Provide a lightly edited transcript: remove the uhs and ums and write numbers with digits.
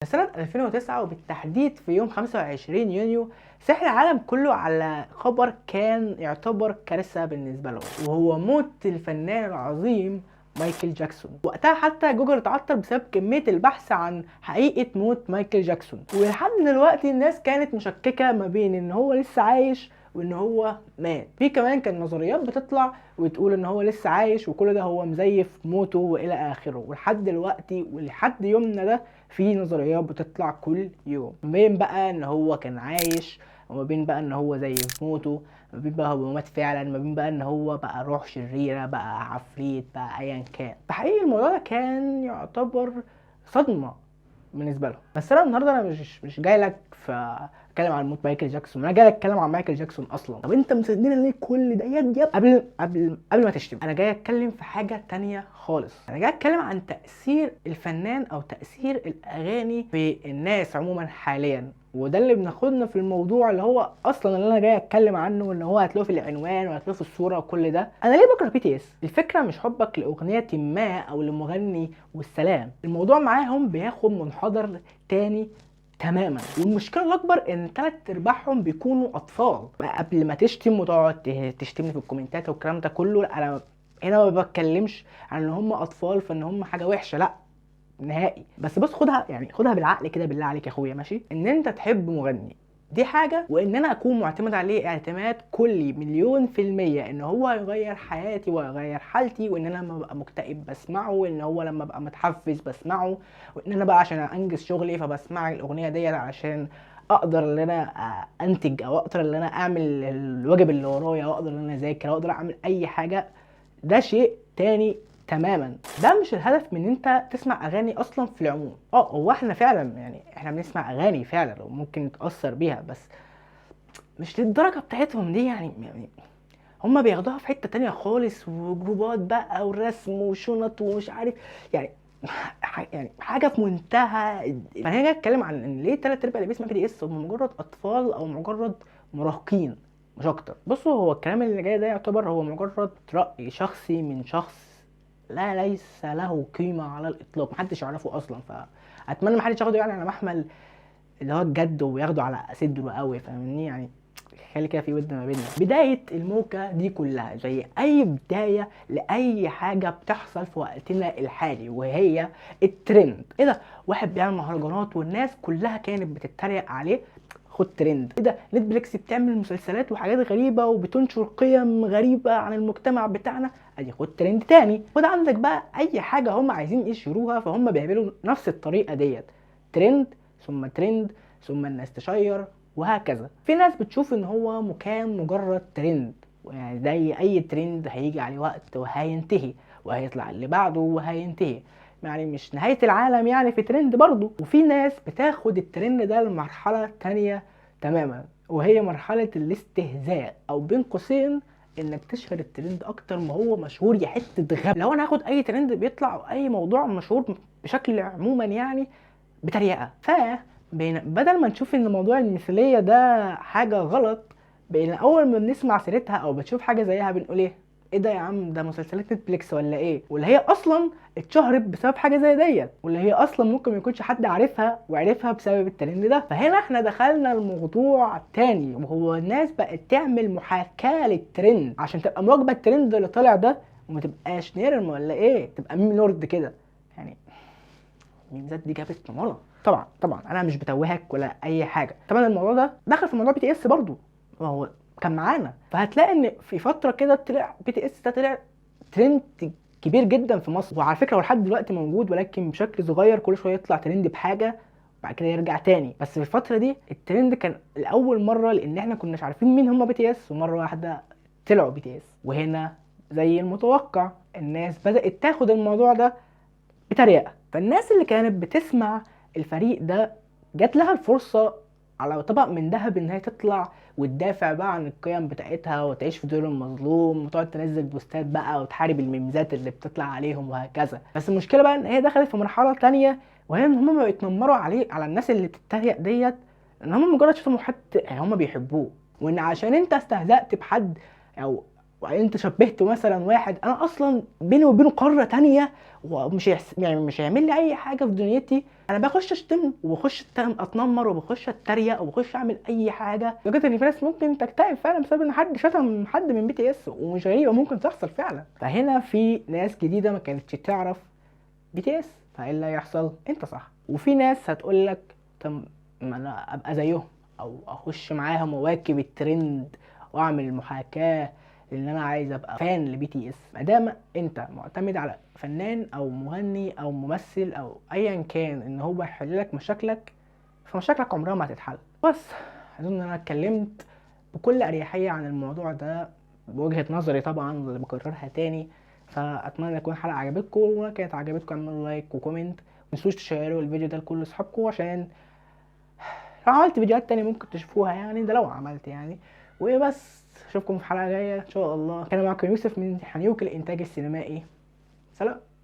سنة 2009 وبالتحديد في يوم 25 يونيو ساح العالم كله على خبر كان يعتبر كارثة بالنسبة له، وهو موت الفنان العظيم مايكل جاكسون. وقتها حتى جوجل اتعطل بسبب كمية البحث عن حقيقة موت مايكل جاكسون، ولحد دلوقتي الناس كانت مشككة ما بين ان هو لسه عايش وان هو مات. في كمان كان نظريات بتطلع وتقول ان هو لسه عايش وكل ده هو مزيف موته والى اخره، ولحد دلوقتي ولحد يومنا ده في نظريات بتطلع كل يوم، ما بين بقى ان هو كان عايش، وما بين بقى ان هو زي في موته، ما بين بقى هو مات فعلا، ما بين بقى ان هو بقى روح شريرة، بقى عفريت، بقى ايا كان. فحقيقي الموضوع ده كان يعتبر صدمة بالنسبه له. بس انا النهارده مش جاي لك في اتكلم عن موت مايكل جاكسون، انا جاي لك اتكلم عن مايكل جاكسون اصلا. طب انت مصدقني ليه كل ده يا قبل ما تشتم؟ انا جاي اتكلم في حاجه تانية خالص. انا جاي اتكلم عن تاثير الفنان او تاثير الاغاني في الناس عموما حاليا، وده اللي بناخدنا في الموضوع اللي هو اصلا اللي انا جاي اتكلم عنه، ان هو هتلاقوه في العنوان وهتلاقوه في الصوره وكل ده. انا ليه بكره بي تي اس؟ الفكره مش حبك لاغنيه ما او لمغني والسلام، الموضوع معاهم بياخد منحدر تاني تماما. والمشكله الاكبر ان 3/4 بيكونوا اطفال. قبل ما تشتم وتقعد تشتمني في الكومنتات والكلام ده كله، انا هنا ما بتكلمش عن ان هم اطفال فان هم حاجه وحشه، لا نهائي. بس خدها يعني خدها بالعقل كده بالله عليك يا اخويا، ماشي؟ ان انت تحب مغني دي حاجة، وان انا اكون معتمد عليه اعتماد كلي 1,000,000% ان هو هيغير حياتي وهيغير حالتي، وان انا لما ببقى مكتئب بسمعه، وان هو لما ببقى متحفز بسمعه، وان انا بقى عشان انجز شغلي فبسمع الاغنية ديت عشان اقدر ان انا انتج، او اقدر ان انا اعمل الواجب اللي ورايا، او اقدر ان انا اذاكر، او اقدر اعمل اي حاجة. ده شيء تاني تماما. ده مش الهدف من ان انت تسمع اغاني اصلا في العموم. هو احنا فعلا يعني احنا بنسمع اغاني فعلا وممكن نتاثر بيها، بس مش للدرجه بتاعتهم دي. يعني هما بياخدوها في حته تانية خالص، وجروبات بقى ورسم وشنط ومش عارف، يعني يعني حاجه في منتهى. فانا هاجي اتكلم عن ان ليه 3/4 اللي بيسمع بي دي اس هم مجرد اطفال او مجرد مراهقين مش اكتر. بصوا، هو الكلام اللي جاي ده يعتبر هو مجرد راي شخصي من شخص ليس له قيمه على الاطلاق، محدش يعرفه اصلا. فاتمنى محدش ياخده يعني على محمل اللي هو الجد وياخده على صدره قوي، فاهمني؟ يعني خلي كده في ود ما بيننا. بداية الموكة دي كلها زي أي بداية لأي حاجة بتحصل في وقتنا الحالي، وهي الترند. إيه ده؟ واحد بيعمل مهرجانات والناس كلها كانت بتتريق عليه، خد ترند. ايه ده؟ نتفليكس بتعمل مسلسلات وحاجات غريبة وبتنشر قيم غريبة عن المجتمع بتاعنا، ادي خد ترند تاني. وده عندك بقى اي حاجة هم عايزين يشيروها فهم بيعملوا نفس الطريقة ديت، ترند ثم ترند ثم الناس تشير وهكذا. في ناس بتشوف ان هو كان مجرد ترند، يعني زي اي ترند هيجي عليه وقت وهينتهي، وهيطلع اللي بعده وهينتهي، يعني مش نهاية العالم يعني في ترند برضه. وفي ناس بتاخد الترند ده لمرحلة تانية تماما، وهي مرحلة الاستهزاء، او بين قوسين انك تشهر الترند اكتر ما هو مشهور. يا حتة غبي، لو انا هاخد اي ترند بيطلع او اي موضوع مشهور بشكل عموما يعني بطريقه، بدل ما نشوف ان موضوع المثاليه ده حاجه غلط، بقينا اول ما بنسمع سيرتها او بتشوف حاجه زيها بنقول ايه ده يا عم؟ ده مسلسلات نتفليكس ولا ايه؟ واللي هي اصلا اتشهرت بسبب حاجه زي ديت، واللي هي اصلا ممكن ما يكونش حد عارفها وعرفها بسبب الترند ده. فهنا احنا دخلنا الموضوع تاني، وهو الناس بقت تعمل محاكاه للترند عشان تبقى مواكبه الترند اللي طالع ده، وما تبقاش نيرم ولا ايه، تبقى ميم لورد كده يعني. الميمزات دي جابت نمره. طبعا انا مش بتوهك ولا اي حاجه. طبعا الموضوع ده دخل في موضوع بي تي اس برضو، ما هو كان معانا. فهتلاقي ان في فتره كده طلع بي تي اس ده، طلع ترند كبير جدا في مصر. وعلى فكره هو لحد دلوقتي موجود ولكن بشكل صغير، كل شويه يطلع ترند بحاجه بعد كده يرجع تاني. بس في الفتره دي الترند كان لاول مره، لان احنا كناش عارفين مين هم بي تي اس، ومره واحده طلعوا بي تي اس. وهنا زي المتوقع الناس بدات تاخد الموضوع ده بطريقه. فالناس اللي كانت بتسمع الفريق ده جات لها الفرصه على طبق من ذهب ان هي تطلع وتدافع بقى عن القيم بتاعتها وتعيش في دور المظلوم، وتقعد تنزل بوستات بقى وتحارب الميمزات اللي بتطلع عليهم وهكذا. بس المشكله بقى ان هي دخلت في مرحله تانية، وهي ان هم بيتنمروا على الناس اللي بتتريق ديت، ان هم مجرد شافوا حد يعني هم بيحبوه، وان عشان انت استهزأت بحد او وانت شبهته مثلا واحد انا اصلا بيني وبينه قاره تانية، ومش يعني مش هيعمل لي اي حاجه في دنيتي، انا بخش اشتم وبخش اتنمر وبخش اتريق وبخش اعمل اي حاجه، لدرجه ان في ناس ممكن تكتئب فعلا بسبب ان حد شتم حد من BTS، ومش غريبه ممكن تحصل فعلا. فهنا في ناس جديده ما كانتش تعرف BTS، فايه اللي هيحصل؟ انت صح. وفي ناس هتقول لك طب ما انا ابقى زيهم او اخش معاهم واواكب الترند واعمل محاكاه، لان انا عايز ابقى فان لBTS. ما دام انت معتمد على فنان او مغني او ممثل او ايا كان ان هو يحل لك مشاكلك، فمشاكلك عمرها ما هتتحل. بس اظن ان انا اتكلمت بكل اريحيه عن الموضوع ده بوجهه نظري طبعا اللي بكررها تاني. فاتمنى تكون الحلقه عجبتكم، ولو كانت عجبتكم اعملوا لايك وكومنت، متنسوش تشيروا الفيديو ده لكل اصحابكم، عشان لو عملت فيديوهات تانية ممكن تشوفوها يعني، ده لو عملت يعني. وبس اشوفكم في حلقه جايه ان شاء الله. كان معكم يوسف من حنيوك الانتاج السينمائي. سلام.